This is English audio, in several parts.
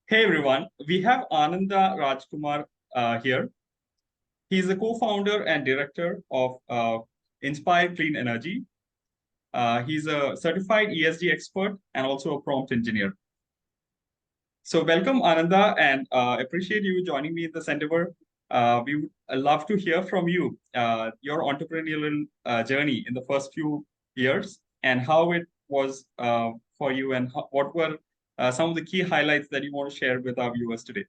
Hey everyone, we have Ananda Rajkumar here. He is the co-founder and director of Inspire Clean Energy. He's a certified ESG expert and also a prompt engineer. So welcome Ananda and appreciate you joining me in this endeavor. We would love to hear from you, your entrepreneurial journey in the first few years and how it was for you and what were some of the key highlights that you want to share with our viewers today.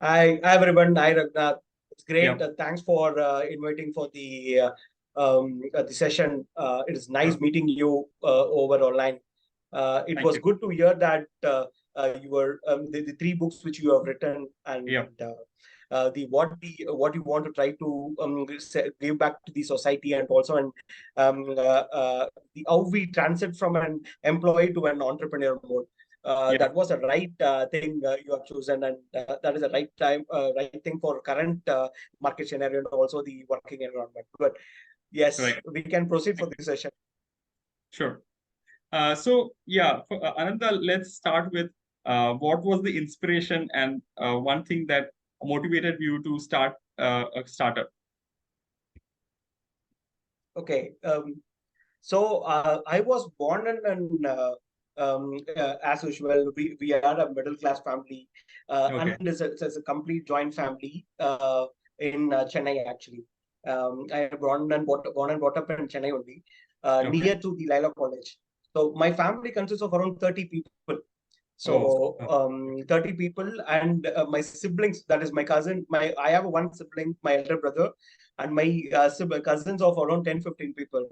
Hi everyone. Hi Ragnar. It's great. Yeah. Thanks for inviting for the session. It is nice meeting you over online. It Thank was you. good to hear that you were the three books which you have written and Yeah. what you want to try to give back to the society and also how we transit from an employee to an entrepreneur mode. Yeah. That was a right thing you have chosen, and that is a right thing for current market scenario and also the working environment. But yes, Right. we can proceed for this session. Sure. Ananda, let's start with what was the inspiration and one thing that motivated you to start a startup? Okay. I was born as usual, we are a middle class family, and Okay. it's a complete joint family in Chennai actually. I born and brought up in Chennai only, Okay. near to the Laila College. So my family consists of around 30 people. Oh. So 30 people and my siblings, that is my cousin, I have one sibling, my elder brother, and my cousins of around 10, 15 people.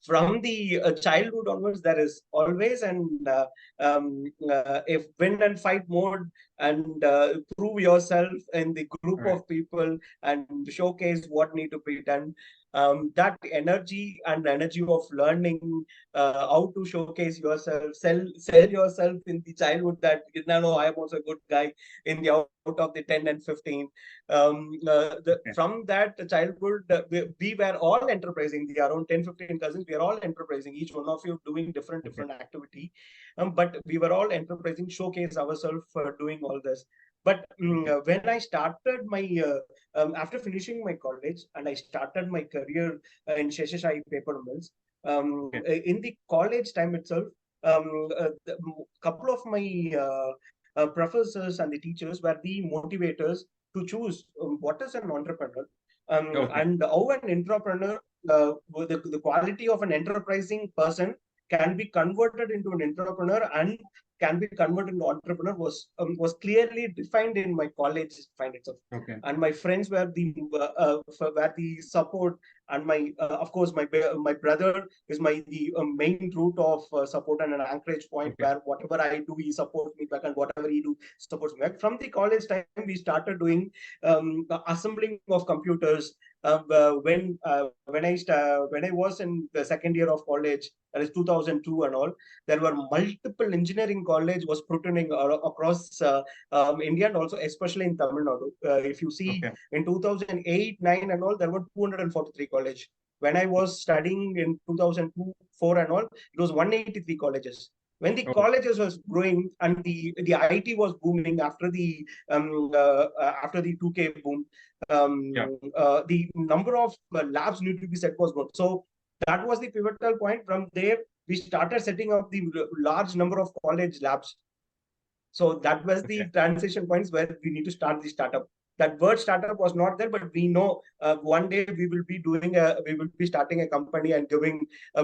From the childhood onwards, there is always a win and fight mode and prove yourself in the All group right. of people and showcase what need to be done. That energy and energy of learning how to showcase yourself, sell yourself in the childhood that no, I am also a good guy in the out of the 10 and 15. Okay. From that childhood, we were all enterprising. The around 10, 15 cousins, we are all enterprising. Each one of you doing Okay. different activity. But we were all enterprising, showcase ourselves doing all this. But Okay. when I started after finishing my college and I started my career in Sheshashai Paper Mills, Okay. in the college time itself, a couple of my professors and the teachers were the motivators to choose what is an entrepreneur Okay. and how an entrepreneur, the quality of an enterprising person can be converted into an entrepreneur and can be converted into entrepreneur was clearly defined in my college find itself. Okay. And my friends were the support, and my of course my brother is the main root of support and an anchorage point Okay. where whatever I do he supports me back and whatever he do supports me back. From the college time we started doing assembling of computers. When I was in the second year of college, that is 2002 and all, there were multiple engineering college was protruding across India and also especially in Tamil Nadu. If you see Okay. in 2008, 9 and all, there were 243 college. When I was studying in 2002, 4 and all, it was 183 colleges. When the Oh. colleges was growing and the IT was booming after the 2K boom, Yeah. the number of labs need to be set was good. So that was the pivotal point. From there, we started setting up the large number of college labs. So that was Okay. the transition points where we need to start the startup. That word startup was not there, but we know one day we will be starting a company and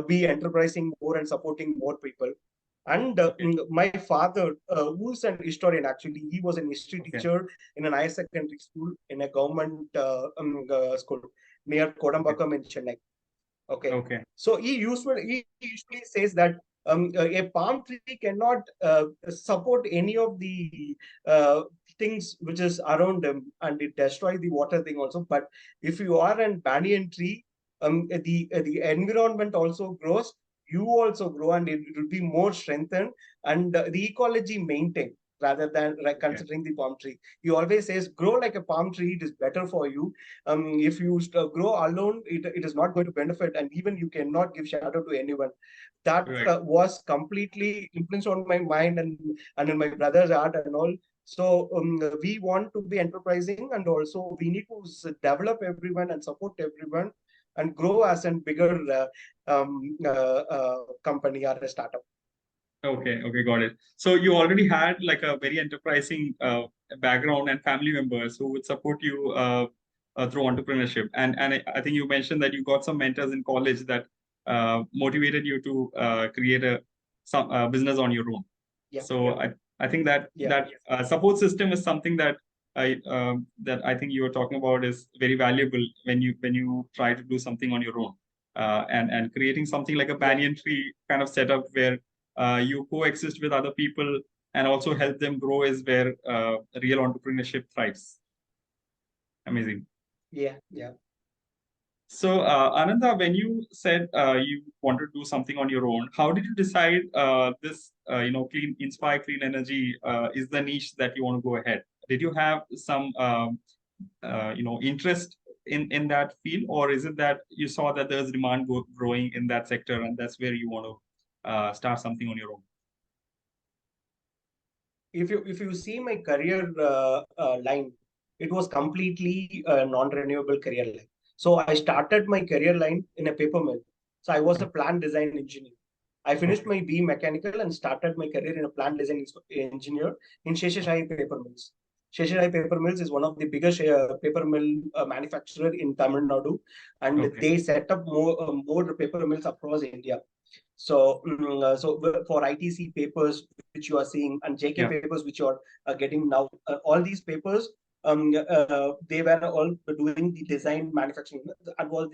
be enterprising more and supporting more people. And Okay. my father, who's an historian, actually, he was an history Okay. teacher in an higher secondary school in a government school near Okay. Kodambakam in Chennai. Okay. Okay. So he usually says that a palm tree cannot support any of the things which is around them, and it destroys the water thing also. But if you are an banyan tree, the environment also grows. You also grow, and it will be more strengthened, and the ecology maintained. rather than considering the palm tree. He always says, grow like a palm tree, it is better for you. If you grow alone, it is not going to benefit, and even you cannot give shadow to anyone. That was completely influenced on my mind and in my brother's art and all. So we want to be enterprising, and also we need to develop everyone and support everyone and grow as a bigger company or a startup. Okay, okay, got it. So you already had like a very enterprising background and family members who would support you through entrepreneurship. And I think you mentioned that you got some mentors in college that motivated you to create some business on your own. Yeah, so I think that support system is something that I think you were talking about is very valuable when you try to do something on your own, and creating something like a banyan tree kind of setup where you coexist with other people and also help them grow is where real entrepreneurship thrives. Amazing. Yeah, yeah. So, Ananda, when you said you wanted to do something on your own, how did you decide this, Inspire Clean Energy is the niche that you want to go ahead? Did you have some, interest in that field, or is it that you saw that there's demand growing in that sector, and that's where you want to start something on your own? If you see my career line, it was completely non-renewable career line. So I started my career line in a paper mill. So I was a plant design engineer. I finished my B mechanical and started my career in a plant design engineer in Sheshashai Paper Mills. Sheshashai Paper Mills is one of the biggest paper mill manufacturer in Tamil Nadu, and they set up more paper mills across India. So, for ITC papers, which you are seeing, and JK papers, which you are getting now, all these papers, they were all doing the design manufacturing. I was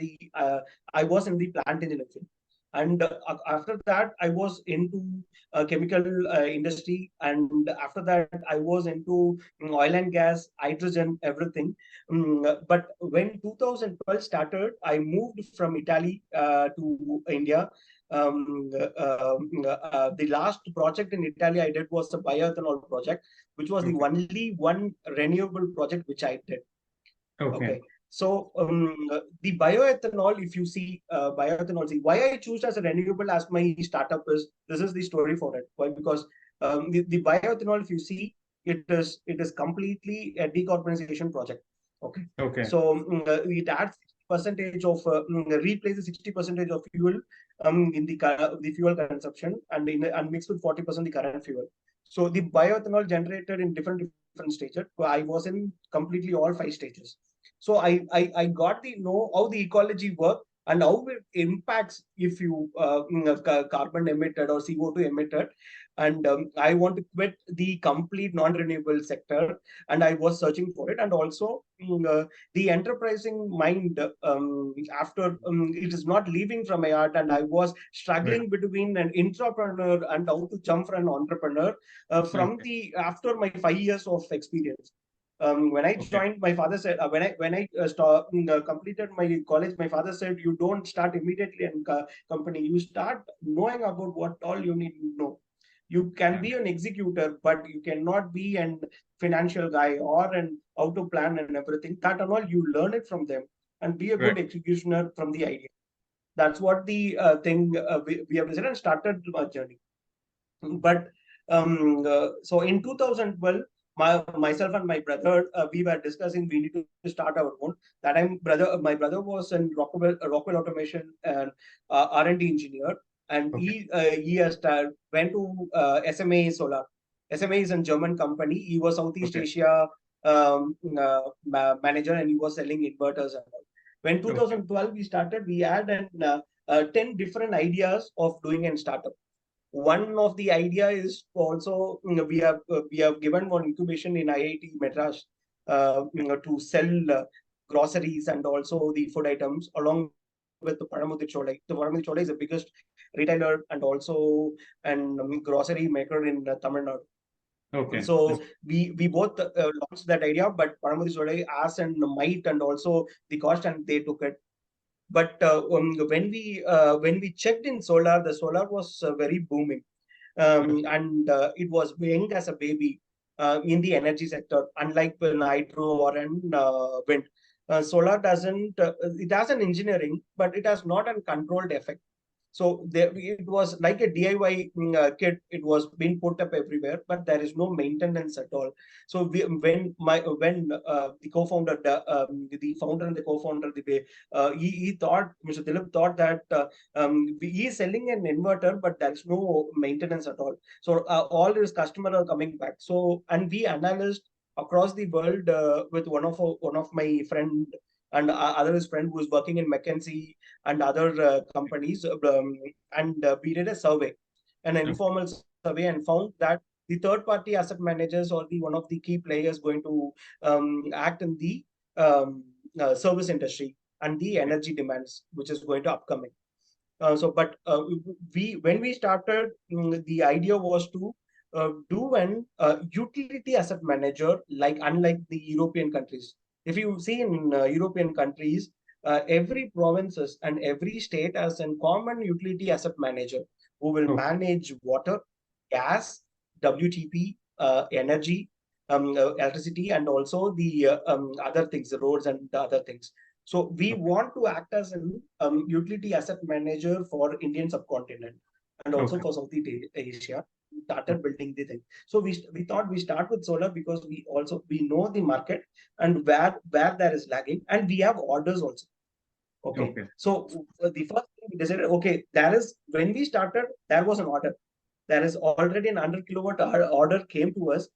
in the plant engineering field. And after that, I was into chemical industry. And after that, I was into oil and gas, hydrogen, everything. But when 2012 started, I moved from Italy to India. The last project in Italy I did was the bioethanol project, which was the only one renewable project which I did. Okay. So the bioethanol, if you see bioethanol, see why I choose as a renewable as my startup is, this is the story for it. Why? Because the bioethanol, if you see, it is completely a decarbonization project. Okay. Okay. So it adds percentage of replaces 60% of fuel in the fuel consumption, and mixed with 40% the current fuel. So the bioethanol generated in different stages. I was in completely all 5 stages. So I got the know how the ecology work and how it impacts if you carbon emitted or CO2 emitted. And I want to quit the complete non-renewable sector, and I was searching for it. And also the enterprising mind, after it is not leaving from my art, and I was struggling between an entrepreneur and how to jump from an entrepreneur from the after my 5 years of experience. When I joined, my father said, when I completed my college, my father said, you don't start immediately in company. You start knowing about what all you need to know. You can be an executor, but you cannot be an financial guy or an how to plan and everything. That and all, you learn it from them and be a good executioner from the idea. That's what the thing we have decided and started our journey. But so in 2012, myself and my brother, we were discussing we need to start our own. That time, my brother was in Rockwell Automation and R&D engineer, and he has went to SMA Solar. SMA is a German company. He was Southeast Asia manager, and he was selling inverters and all. When 2012 we started, we had 10 different ideas of doing a startup. One of the idea is also we have given one incubation in IIT Madras to sell groceries and also the food items along with the Paramudi Cholai. The Paramudi Cholai is the biggest retailer and also grocery maker in Tamil Nadu. Okay. So we both launched that idea, but Paramudi Cholai asked and might and also the cost, and they took it. But when we checked in solar, the solar was very booming, and it was young as a baby. in the energy sector, unlike in hydro or in wind. Solar doesn't, it has an engineering, but it has not a controlled effect. So there, it was like a DIY kit. It was being put up everywhere, but there is no maintenance at all. So when the co-founder, the founder and the co-founder, he thought, Mr. Dilip thought that he is selling an inverter, but there is no maintenance at all. So all his customers are coming back. So and we analyzed across the world with one of my friend and other his friend who is working in McKinsey and other companies, and we did a survey, an informal survey, and found that the third-party asset managers or the one of the key players going to act in the service industry and the energy demands, which is going to upcoming. But we when we started, the idea was to do an utility asset manager, like unlike the European countries. If you see in European countries, every provinces and every state has a common utility asset manager who will manage water, gas, WTP, energy, electricity, and also the other things, the roads and the other things. So we want to act as an utility asset manager for Indian subcontinent and also for Southeast Asia. We started building the thing. So we thought we start with solar because we know the market and where there is lagging, and we have orders also. Okay. So the first thing we decided, okay, there is, when we started, there was an order. There is already an 100 kilowatt order came to us,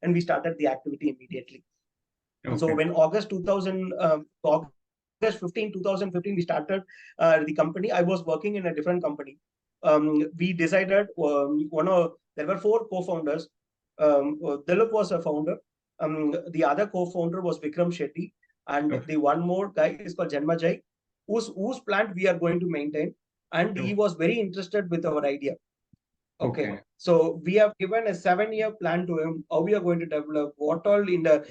and we started the activity immediately. So when August 15, 2015, we started the company. I was working in a different company. We decided, there were 4 co-founders. Dilip was a founder. The other co-founder was Vikram Shetty. And the one more guy is called Janmajay, whose plant we are going to maintain. And he was very interested with our idea. Okay. So we have given a 7-year plan to him, how we are going to develop, what all in the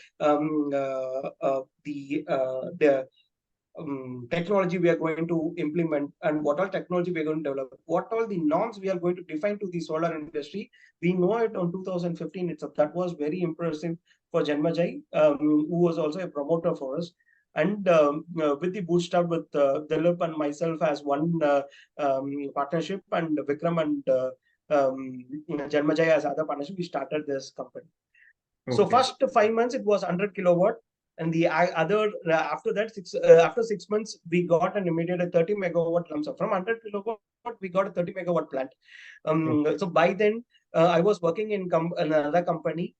technology we are going to implement, and what all technology we are going to develop, what all the norms we are going to define to the solar industry. We know it on 2015 itself. That was very impressive for Janmajay, who was also a promoter for us. And with the bootstrap with Dilip and myself as one partnership, and Vikram and Janmajay as other partnership, we started this company. So first 5 months it was 100 kilowatt, and the other after that after 6 months we got an immediate 30 megawatt lump sum. From 100 kilowatt we got a 30 megawatt plant. So by then I was working in another company.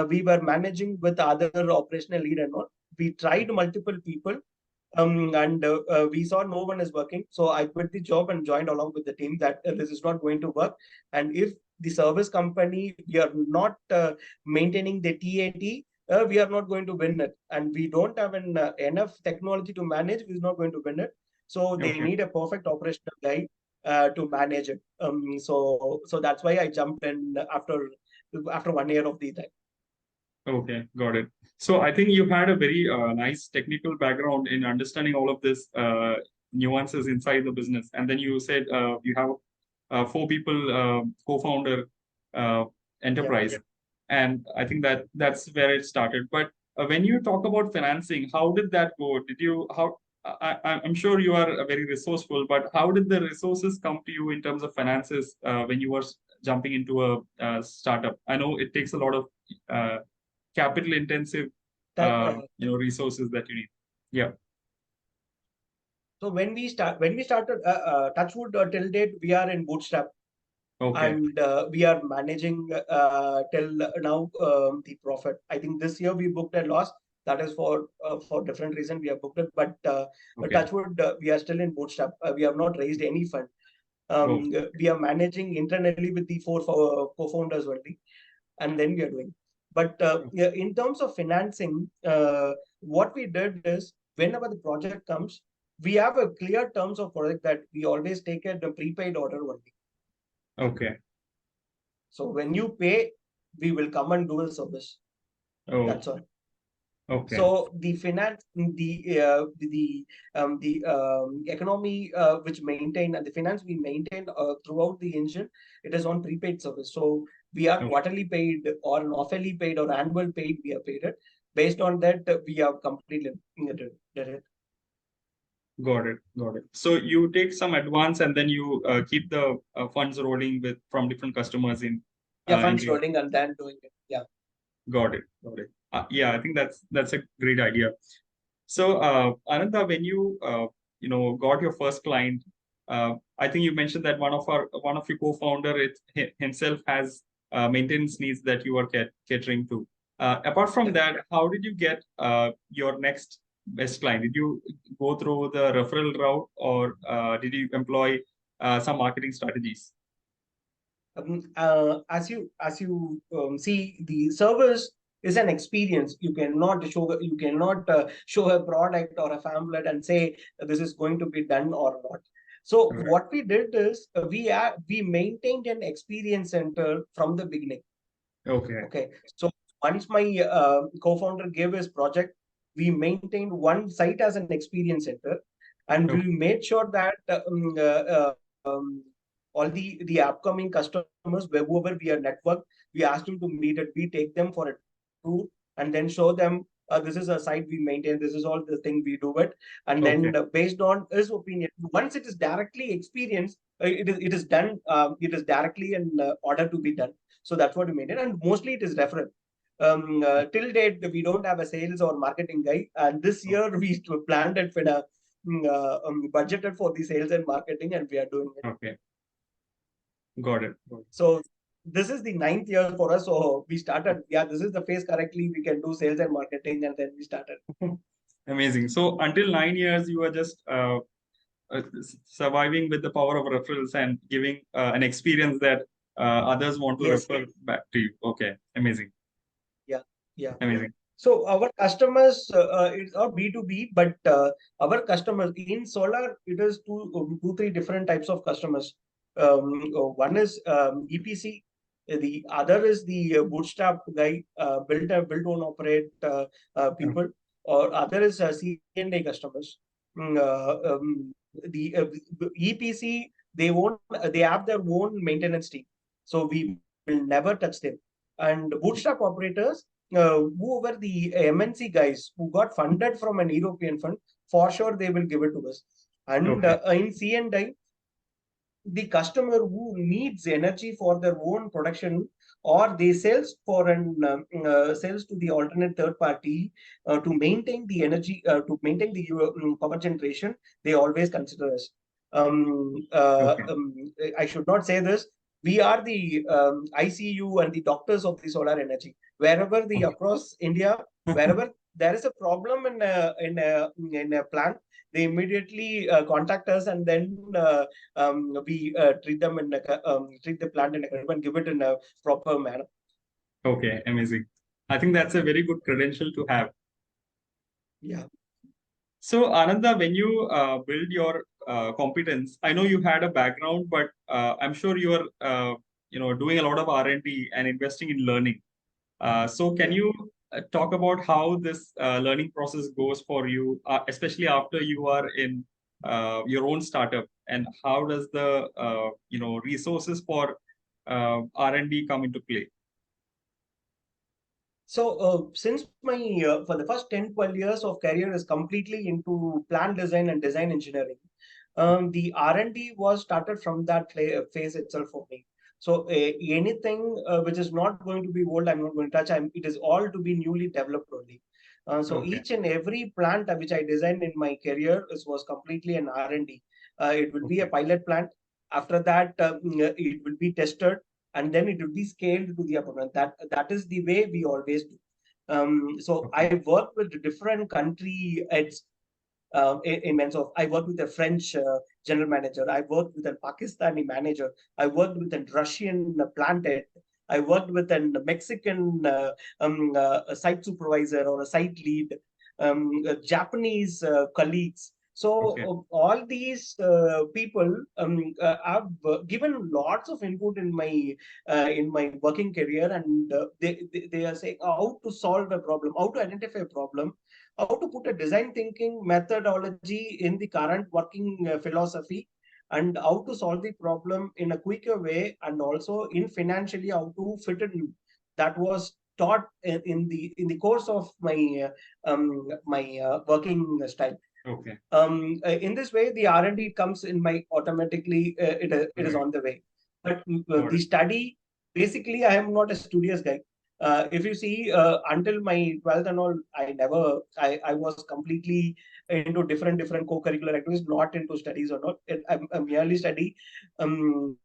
We were managing with other operational lead and all. We tried multiple people. And we saw no one is working. So I quit the job and joined along with the team that this is not going to work. And if the service company, we are not maintaining the TAT, we are not going to win it. And we don't have enough technology to manage, we're not going to win it. So they need a perfect operational guy to manage it. So that's why I jumped in after 1 year of the time. Okay, got it. So I think you had a very nice technical background in understanding all of this nuances inside the business. And then you said you have 4 people co-founder enterprise. Yeah. And I think that's where it started. But when you talk about financing, how did that go? I'm sure you are very resourceful, but how did the resources come to you in terms of finances when you were jumping into a startup? I know it takes a lot of capital intensive resources that you need. Yeah. So when we started Touchwood till date, we are in bootstrap. And we are managing till now the profit. I think this year we booked a loss. That is for different reason we have booked it. But Touchwood, we are still in bootstrap. We have not raised any fund. We are managing internally with the 4 co-founders only, and then we are doing. But in terms of financing, what we did is, whenever the project comes, we have a clear terms of project that we always take a prepaid order only. Okay. So when you pay, we will come and do a service. That's all. Okay. So the finance, the economy which maintain, and the finance we maintain throughout the engine, it is on prepaid service. So We are quarterly paid or an half-yearly paid or annual paid. We are paid it. Based on that, we have completely did it. Got it. Got it. So you take some advance and then you keep the funds rolling with from different customers in Yeah, funds into your. rolling and then doing it. Yeah. Got it. Got it. Yeah, I think that's a great idea. So, Ananda, when you got your first client, I think you mentioned that one of your co-founder himself has maintenance needs that you are catering to. Apart from that, how did you get your next best client? Did you go through the referral route, or did you employ some marketing strategies? As you see, the service is an experience. You cannot show a product or a pamphlet and say this is going to be done or not. So Right. what we did is we maintained an experience center from the beginning. Okay. Okay. So once my co-founder gave his project, we maintained one site as an experience center, and we Okay. made sure that all the upcoming customers, wherever we are networked, we ask them to meet it. We take them for a tour and then show them this is a site we maintain. This is all the thing we do it, and Okay. then based on his opinion, once it is directly experienced, it is done. It is directly in order to be done. So that's what we maintain, and mostly it is referral. Till date, we don't have a sales or marketing guy, and this year we planned it with a budgeted for the sales and marketing, and we are doing it. Okay. Got it. Got it. So this is the ninth year for us. So we started. Yeah, this is the phase correctly. We can do sales and marketing, and then we started. Amazing. So until 9 years, you were just surviving with the power of referrals and giving an experience that others want to Yes. refer back to you. Okay, amazing. Yeah. Yeah. Amazing. So our customers, it's not B2B, but our customers in solar, it is two, three different types of customers. One is EPC, the other is the bootstrap guy, build own operate people, or other is C&A customers. The EPC, they have their own maintenance team, so we will never touch them. And bootstrap operators, whoever the MNC guys who got funded from an European fund, for sure they will give it to us. And Okay. in C&I, the customer who needs energy for their own production, or they sales to the alternate third party to maintain the energy, to maintain the power generation, they always consider us. um, uh, Okay. um, I should not say this. We are the ICU and the doctors of the solar energy. Wherever the Okay. across India, wherever there is a problem in a plant, they immediately contact us, and then we treat them treat the plant in a and give it in a proper manner. Okay, amazing. I think that's a very good credential to have. Yeah. So, Ananda, when you build your competence, I know you had a background, but I'm sure you are, doing a lot of R&D and investing in learning. So can Yeah. you talk about how this learning process goes for you, especially after you are in your own startup, and how does the resources for R&D come into play? So since my for the first 10, 12 years of career is completely into plant design and design engineering, the R&D was started from that phase itself for me. So anything which is not going to be old, I'm not going to touch. It is all to be newly developed only. So Okay. each and every plant which I designed in my career was completely an R&D. It will be a Okay. pilot plant. After that, it will be tested, and then it will be scaled to the upper one. That is the way we always do. So Okay. I work with different country heads. In men's of, I worked with a French general manager. I worked with a Pakistani manager. I worked with a Russian plant head. I worked with a Mexican site supervisor or a site lead, Japanese colleagues. So Okay. all these people have given lots of input in my working career, and they are saying how to solve a problem, how to identify a problem, how to put a design thinking methodology in the current working philosophy, and how to solve the problem in a quicker way, and also in financially how to fit it in. That was taught in the course of my working style. Okay. In this way, the R&D comes in my automatically. It is Right. on the way. But Got the it. study, basically, I am not a studious guy. If you see, until my 12th and all, I was completely into different co-curricular activities, not into studies or not. I merely study. In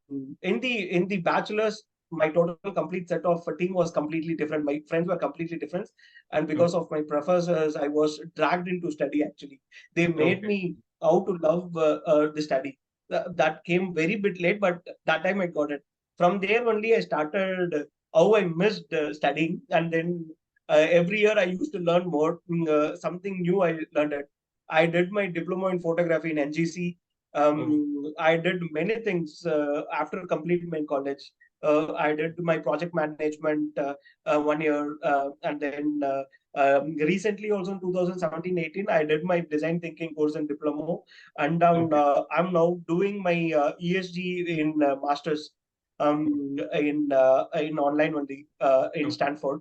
the bachelor's, my total complete set of a team was completely different. My friends were completely different, and because of my professors, I was dragged into study. Actually, they made Okay. me how to love the study. That came very bit late, but that time I got it. From there only, I started how I missed studying, and then every year I used to learn more. Something new I learned it. I did my diploma in photography in NGC. Oh, I did many things after completing my college. I did my project management 1 year, and then recently also in 2017-18, I did my design thinking course in diploma, and okay. I'm now doing my ESG in masters in online only in Okay. Stanford.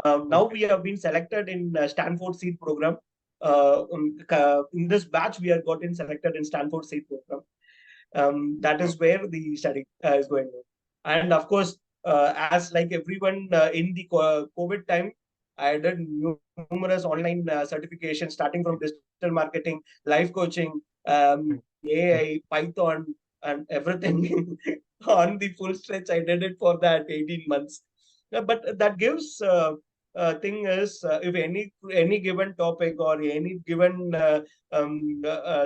Now Okay. we have been selected in Stanford Seed Program. In this batch, we are gotten selected in Stanford Seed Program. That Oh, is where the study is going on. And of course, as like everyone in the COVID time, I did numerous online certifications, starting from digital marketing, life coaching, AI, Python, and everything on the full stretch. I did it for that 18 months. But that gives thing is, if any given topic or any given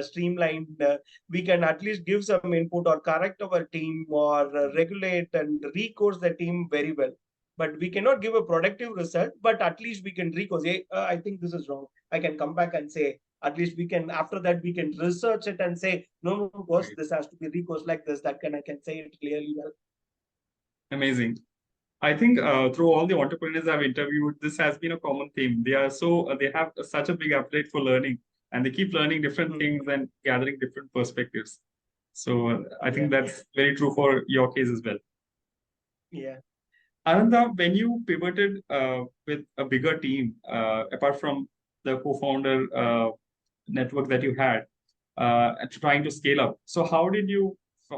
streamlined, we can at least give some input or correct our team or regulate and recourse the team very well. But we cannot give a productive result, but at least we can recourse. Hey, I think this is wrong. I can come back and say, at least we can, after that, we can research it and say, no, no, boss, right. this has to be recourse like this. I can say it clearly well. Amazing. I think through all the entrepreneurs I've interviewed, this has been a common theme. They are they have such a big appetite for learning, and they keep learning different Hmm. things and gathering different perspectives. So I think Yeah, that's very true for your case as well. yeah. Ananda, when you pivoted with a bigger team, apart from the co-founder network that you had, and trying to scale up, so how did you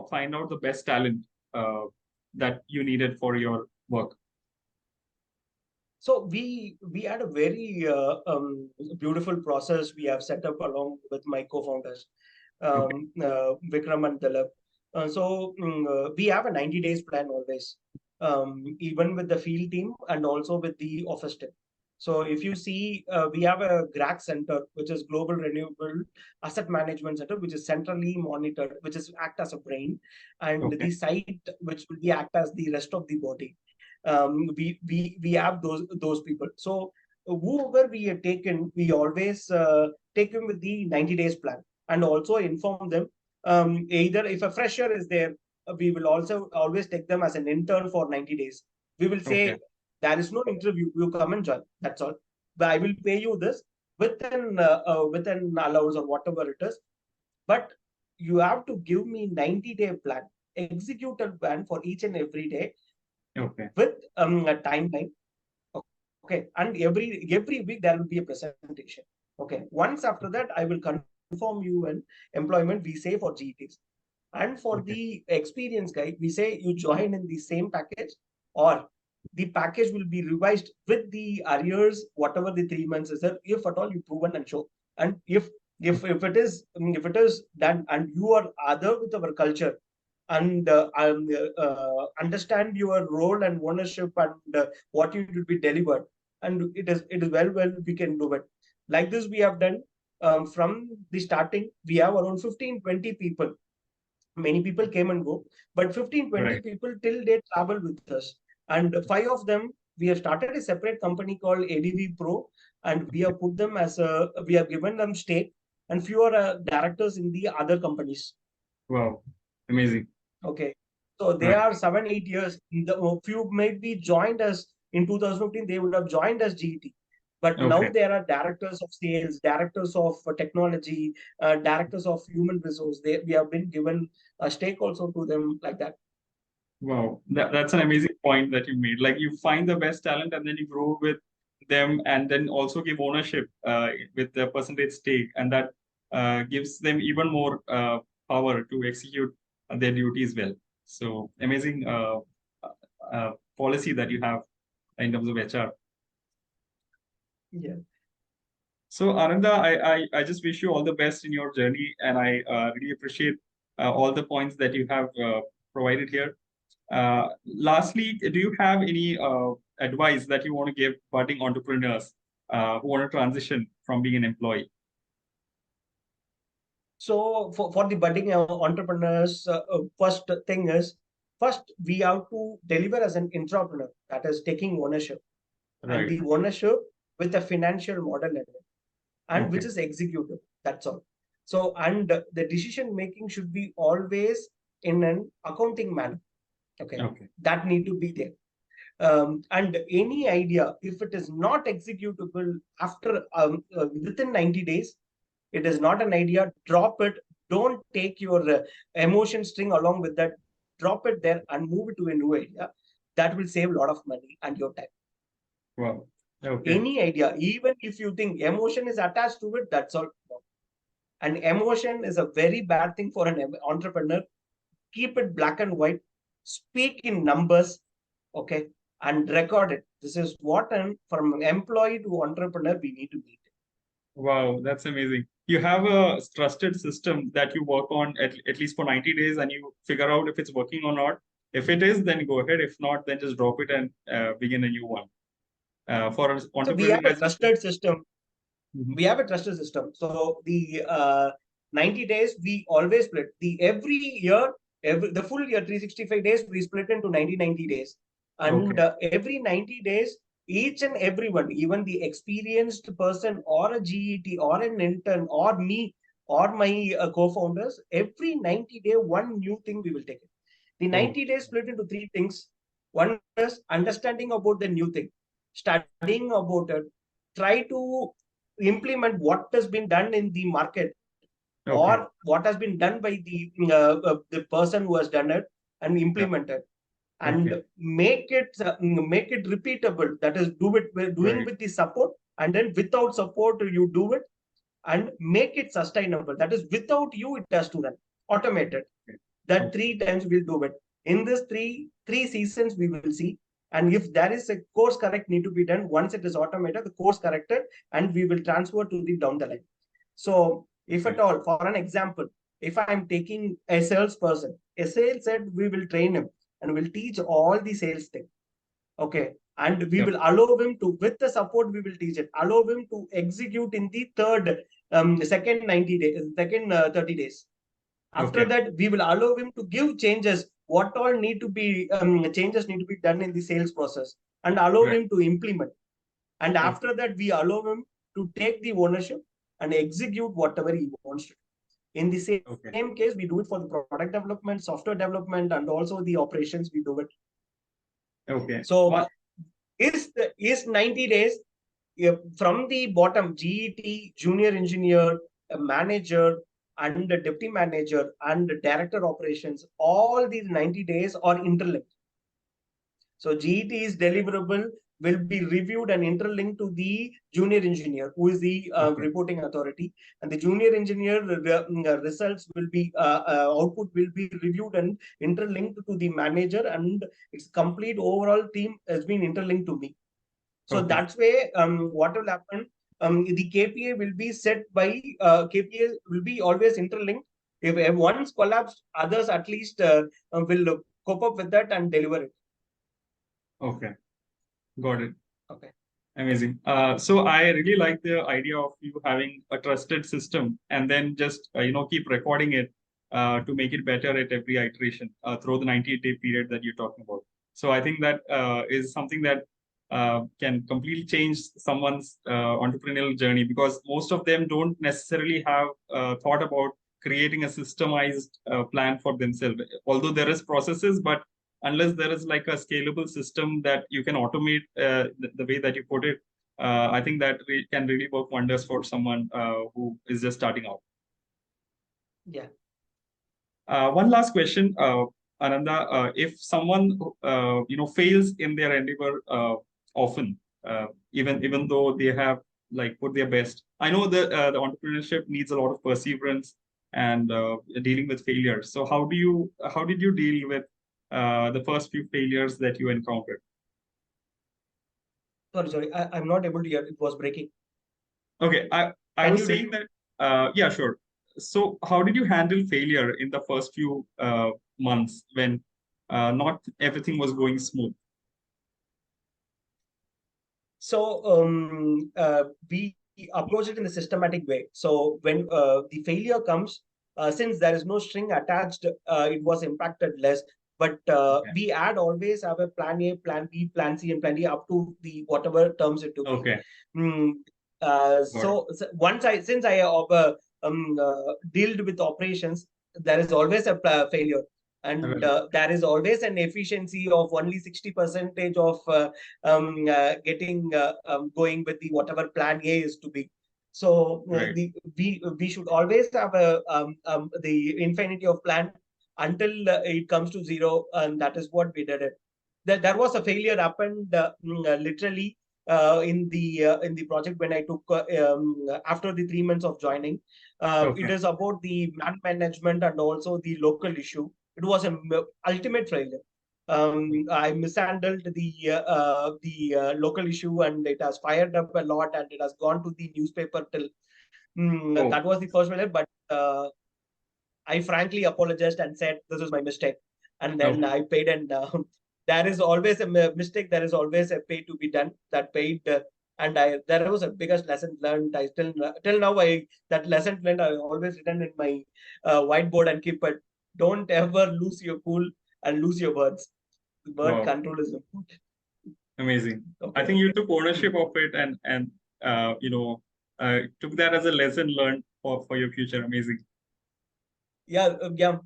find out the best talent uh, that you needed for your work? So we had a very beautiful process we have set up along with my co-founders, Okay. Vikram and Dilip. We have a 90 days plan always, even with the field team and also with the office team. So if you see, we have a GRAC center, which is Global Renewable Asset Management Center, which is centrally monitored, which is act as a brain, and Okay. the site which will be act as the rest of the body. We have those people. So whoever we have taken, we always take them with the 90 days plan, and also inform them. Either if a fresher is there, we will also always take them as an intern for 90 days. We will Okay. say there is no interview, you come and join, that's all. But I will pay you this within allowance or whatever it is. But you have to give me 90-day plan, executed plan for each and every day, Okay. with a timeline. Okay, and every week there will be a presentation. Okay, once after that, I will confirm you an employment, we say, for GTs. And for Okay. the experienced guy, we say you join in the same package, or the package will be revised with the arrears, whatever the 3 months is there, if at all you proven and show. And if it is, if it is done, and you are other with our culture, and understand your role and ownership, and what you will be delivered, and it is well we can do it. Like this we have done. From the starting, we have around 15-20 people. Many people came and go, but 15-20 Right. people till they travel with us. And five of them, we have started a separate company called ADV Pro, and we have put them as a, we have given them stake, and few are directors in the other companies. Wow. Amazing. Okay. So they Right. are 7-8 years. The few might be joined us in 2015. They would have joined us GT. But now Okay. there are directors of sales, directors of technology, directors of human resource. We have been given a stake also to them like that. Wow, that's an amazing point that you made. Like you find the best talent and then you grow with them and then also give ownership with the percentage stake, and that gives them even more power to execute their duties well. So amazing policy that you have in terms of HR. Yeah. So Ananda, I just wish you all the best in your journey, and I really appreciate all the points that you have provided here. Lastly, do you have any advice that you want to give budding entrepreneurs who want to transition from being an employee? So for the budding entrepreneurs, first thing is, first we have to deliver as an entrepreneur, that is taking ownership, and Right. the ownership with a financial model in it, and which Okay. is executive. That's all. So, and the decision making should be always in an accounting manner. Okay, Okay. that need to be there. And any idea, if it is not executable after within 90 days, it is not an idea. Drop it. Don't take your emotion string along with that. Drop it there and move it to a new idea. That will save a lot of money and your time. Wow. Okay. Any idea, even if you think emotion is attached to it, that's all. And emotion is a very bad thing for an entrepreneur. Keep it black and white. Speak in numbers, okay, and record it. This is what, and from employee to entrepreneur we need to meet. Wow, that's amazing. You have a trusted system that you work on at least for 90 days and you figure out if it's working or not. If it is, then go ahead. If not, then just drop it and begin a new one. For an So we entrepreneur, have a as you said. trusted system. Mhm. We have a trusted system. So the 90 days we always split. The every year, the full year 365 days we split into 90 days. And Okay. every 90 days, each and everyone, even the experienced person or a GET or an intern or me or my co-founders, every 90 day, one new thing we will take it. The Oh, 90 days split into three things. One is understanding about the new thing, studying about it, try to implement what has been done in the market okay. or what has been done by the person who has done it and Yeah. implement it, and Okay. make it repeatable. That is, do it doing Right. with the support, and then without support you do it, and make it sustainable. That is, without you it has to run automated. Okay. That Okay. three times we'll do it. In this three seasons we will see, and if there is a course correct need to be done, once it is automated, the course corrected, and we will transfer to the down the line. So if at Right. all, for an example, if I'm taking a salesperson, a sales head, we will train him and we'll teach all the sales thing. Okay. And we Yep. will allow him to, with the support, we will teach it, allow him to execute in the second 90 days, second 30 days. After Okay. that, we will allow him to give changes. What all need to be changes need to be done in the sales process, and allow Right. him to implement. And Okay. after that, we allow him to take the ownership and execute whatever he wants to. In the Okay. same case, we do it for the product development, software development, and also the operations. We do it. Okay. So Well, is 90 days from the bottom, GET, junior engineer, a manager, and a deputy manager, and director operations, all these 90 days are interlinked. So GET is deliverable, will be reviewed and interlinked to the junior engineer, who is the okay. reporting authority, and the junior engineer results will be output will be reviewed and interlinked to the manager, and its complete overall team has been interlinked to me. So Okay. that's way what will happen. The KPA will be set by KPA will be always interlinked. If one's collapsed, others at least will cope up with that and deliver it. Okay. Got it. Okay. Amazing. So I really like the idea of you having a trusted system and then just keep recording it to make it better at every iteration through the 90-day period that you're talking about. So I think that is something that can completely change someone's entrepreneurial journey, because most of them don't necessarily have thought about creating a systemized plan for themselves. Although there is processes, but unless there is like a scalable system that you can automate the way that you put it, I think that can really work wonders for someone who is just starting out. Yeah. One last question, Ananda. If someone fails in their endeavor often, even though they have like put their best, I know that the entrepreneurship needs a lot of perseverance and dealing with failures. So how did you deal with the first few failures that you encountered? Sorry. I'm not able to hear. It was breaking. Okay, I Can was you saying repeat? that yeah, sure. So how did you handle failure in the first few months when not everything was going smooth? So we approach it in a systematic way. So when the failure comes, since there is no string attached, it was impacted less. But Okay. we add always have a plan A, plan B, plan C, and plan D up to the whatever terms it to be. Okay. Mm, Got it. so once since I dealt with operations, there is always a failure, and Right. there is always an efficiency of only 60% of getting going with the whatever plan A is to be. So Right. we should always have a the infinity of plan until it comes to zero, and that is what we did it. There was a failure happened literally in the project when I took after the 3 months of joining. It Okay. is about the man management and also the local issue. It was an ultimate failure. I mishandled the local issue, and it has fired up a lot, and it has gone to the newspaper till Oh, that was the first failure. But I frankly apologized and said this is my mistake, and then okay. I paid. And there is always a mistake. There is always a pay to be done. That paid, and I there was a biggest lesson learned. I still till now I that lesson learned I always written in my whiteboard and keep it. Don't ever lose your cool and lose your words. Word Wow. control is important. Amazing. I Okay. think you took Hmm. ownership of it and took that as a lesson learned for your future. Amazing. Yeah.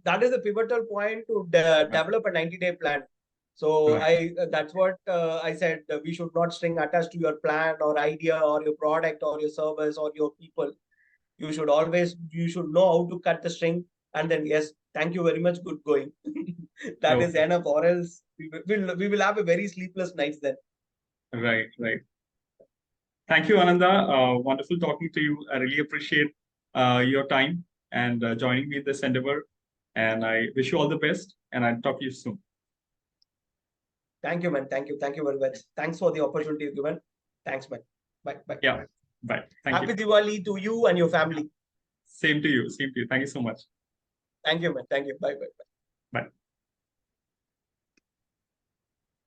That is a pivotal point to Right. develop a 90-day plan. So Right. I that's what I said. We should not string attached to your plan or idea or your product or your service or your people. You should know how to cut the string, and then yes, thank you very much. Good going. That is Okay. enough, or else we will have a very sleepless nights then. Right. Right. Thank you, Ananda. Wonderful talking to you. I really appreciate your time and joining me in this endeavor. And I wish you all the best. And I'll talk to you soon. Thank you, man. Thank you very much. Thanks for the opportunity given. Thanks, man. Bye. Yeah. Bye. Thank you. Happy Diwali to you and your family. Same to you. Same to you. Thank you so much. Thank you, man. Thank you. Bye. Bye.